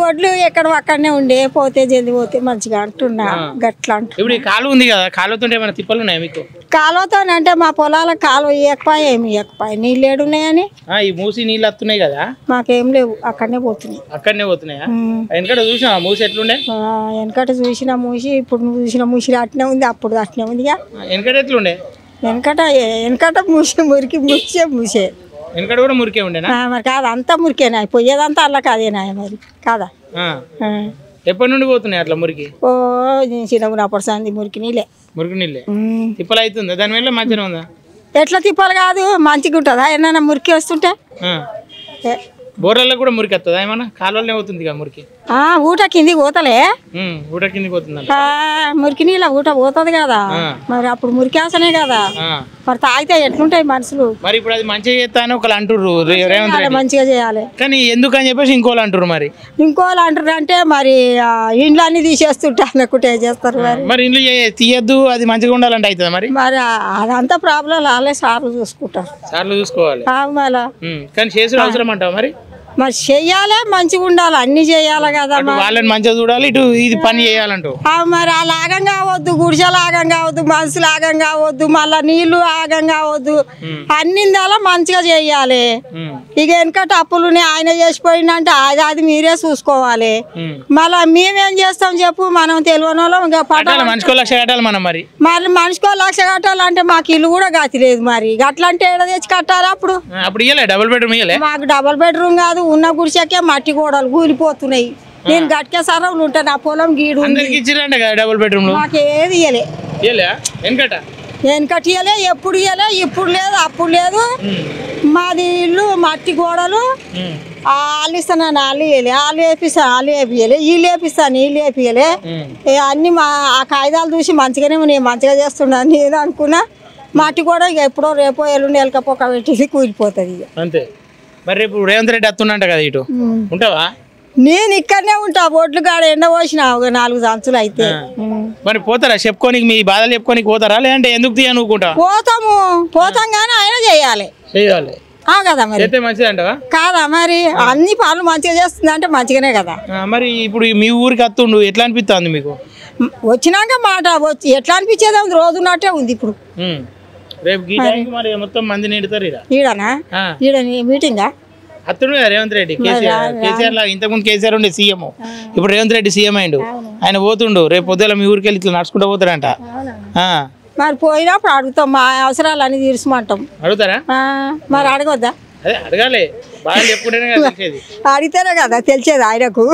ఒడ్లు ఎక్కడ అక్కడనే ఉండే పోతే జల్ది పోతే మంచిగా అంటున్నా గట్లా అంటు. ఇప్పుడు ఈ కాలువ ఉంది కదా, కాలువతో ఏమైనా తిప్పలు ఉన్నాయా మీకు? కాలువతో అంటే మా పొలాల కాలువ ఇవ్వకపోయా ఏమి ఇవ్వకపోయా నీళ్ళు ఏడున్నాయని. ఈ మూసి నీళ్ళు వస్తున్నాయి కదా, మాకేం లేవు అక్కడనే పోతున్నాయి. అక్కడనే పోతున్నాయా? వెనకట చూసినా మూసి ఎట్లుండే? వెనకట చూసిన మూసి ఇప్పుడు నువ్వు చూసిన మూసి అట్నే ఉంది, అప్పుడు అట్నే ఉందిగా. వెనకట ఎట్లుండే? వెనకట మూసే వెనకట కూడా మురికే ఉండేనా? మరి కాదు అంతా మురికేనా, పోయేదంతా అలా కాదేనా మరి కాదా? ఎప్పటి నుండి పోతున్నాయి అట్లా మురికి? ఓ చిన్నప్పుడు సంది మురికి నీళ్ళే. మురికి నీళ్ళే తిప్పలు అవుతుందా? దాని వల్ల మంచిగా ఉందా? ఎట్లా తిప్పాలి కాదు మంచిగా ఉంటుందా ఏమన్నా మురికి వస్తుంటే? బోర్లలో కూడా మురికి వస్తుందా ఏమన్నా? కాలువలనే అవుతుంది కదా మురికి. ఊట కింది పోతలే, ఊట కిందికి పోతుంది. మురికి నీళ్ళ ఊట పోతుంది కదా, మరి అప్పుడు మురికేసనే కదా, మరి తాగితే ఎట్లుంటాయి మనుషులు. మరి ఇప్పుడు అది మంచిగా చేస్తా అని ఒకళ్ళు అంటుర్రు, రేవంత్ రెడ్డి మంచిగా చేయాలి కానీ ఎందుకని చెప్పేసి ఇంకోళ్ళు అంటారు. మరి ఇంకోళ్ళు అంటారు అంటే మరి ఇండ్లు అన్ని తీసేస్తుంటే అనుకుంటే చేస్తారు. మరి ఇండ్లు తీయద్దు, అది మంచిగా ఉండాలంటే అవుతుంది. మరి అదంతా ప్రాబ్లం వాళ్ళే సార్లు చూసుకుంటారు. సార్లు చూసుకోవాలి మళ్ళా కానీ చేసుడు అవసరం అంటావు. మరి చెయ్యాలి మంచిగా ఉండాలి, అన్ని చేయాలి కదా. వాళ్ళని మంచిగా చూడాలి, ఇటు ఇది పని చేయాలంటూ. మరి ఆ లాగం కావద్దు, గుడిసె లాగం కావద్దు, మనసు లాగం కావద్దు, మళ్ళా నీళ్లు ఆగం కావద్దు, అన్నిందాలా మంచిగా చెయ్యాలి. ఇక వెనకట అప్పులుని ఆయన చేసిపోయిందంటే అది మీరే చూసుకోవాలి. మళ్ళా మేమేం చేస్తాం చెప్పు, మనం తెలియని వాళ్ళం మనిషికో లక్ష కట్టాలి మనం. మరి మనిషికో లక్ష కట్టాలంటే మాకు ఇల్లు కూడా గతి లేదు. మరి అట్లంటే ఏడ తెచ్చి కట్టాలి? అప్పుడు డబుల్ బెడ్రూమ్ మాకు డబుల్ బెడ్రూమ్ కాదు, ఉన్న గుడిసెకే మట్టి గోడలు కూలిపోతున్నాయి. నేను గట్కే సరవులు ఉంటాను, నా పొలం గీడు డబుల్ బెడ్రూమ్ మాకేది ఇయ్యలే. వెనకటి ఇయ్యలే, ఎప్పుడు ఇయ్యలే, ఇప్పుడు లేదు అప్పుడు లేదు. మాది ఇల్లు మట్టి గోడలు, వాళ్ళు ఇస్తాను వాళ్ళు ఇయ్యలే, వాళ్ళు వేపిస్తాను వాళ్ళు వేపియలే, వీళ్ళు వేపిస్తాను వీళ్ళు వేపియలే. అన్ని ఆ కాగితాలు చూసి మంచిగానే నేను మంచిగా చేస్తున్నాను నేను అనుకున్నా. మట్టి కూడా ఇక ఎప్పుడో రేపో ఎల్లుండి ఎలకపోక పెట్టి కూలిపోతుంది ఇక అంతే. మరి రేపు రేవంత్ రెడ్డి వస్తున్నంట కదా, ఇటు ఉంటావా? నేను ఇక్కడనే ఉంటా, బొడ్లు కాడ ఎండ పోసిన 4 సంచులు అయితే. మరి పోతారా చెప్పుకోనికి, మీ బాధలు చెప్పుకోనికి పోతారా లేదంటే ఎందుకు తీయనుకుంటా? పోతాం కానీ ఆయన చేయాలి కదా. మరి మంచిది అంటవా కాదా? మరి అన్ని పనులు మంచిగా చేస్తుంది అంటే మంచిగానే కదా. మరి ఇప్పుడు మీ ఊరికి వస్తుండు ఎట్లా అనిపిస్తుంది మీకు? వచ్చినాక మాట వచ్చి ఎట్లా అనిపించేది రోజున్నట్టే ఉంది ఇప్పుడు. రేపు మరి మొత్తం మంది నిండుతారు ఈడనా? ఈడ మీటింగా అతను రేవంత్ రెడ్డి. కేసీఆర్ లాగా ఇంతకుముందు కేసీఆర్ ఉండే సీఎం, ఇప్పుడు రేవంత్ రెడ్డి సీఎం అయిండు. ఆయన పోతుండు, రేపు పొద్దుల మీ ఊరికి వెళ్ళి ఇట్లా నడుచుకుంటూ పోతారంట. మరి పోయినప్పుడు అడుగుతాం, మా అవసరాలు అన్ని తీర్చమంటాం. అడుగుతారా? మరి అడగొద్దా? అదే అడగాలి, బాగా చెప్పుకుంటేనే అడిగితేనే కదా తెలిసేది ఆయనకు.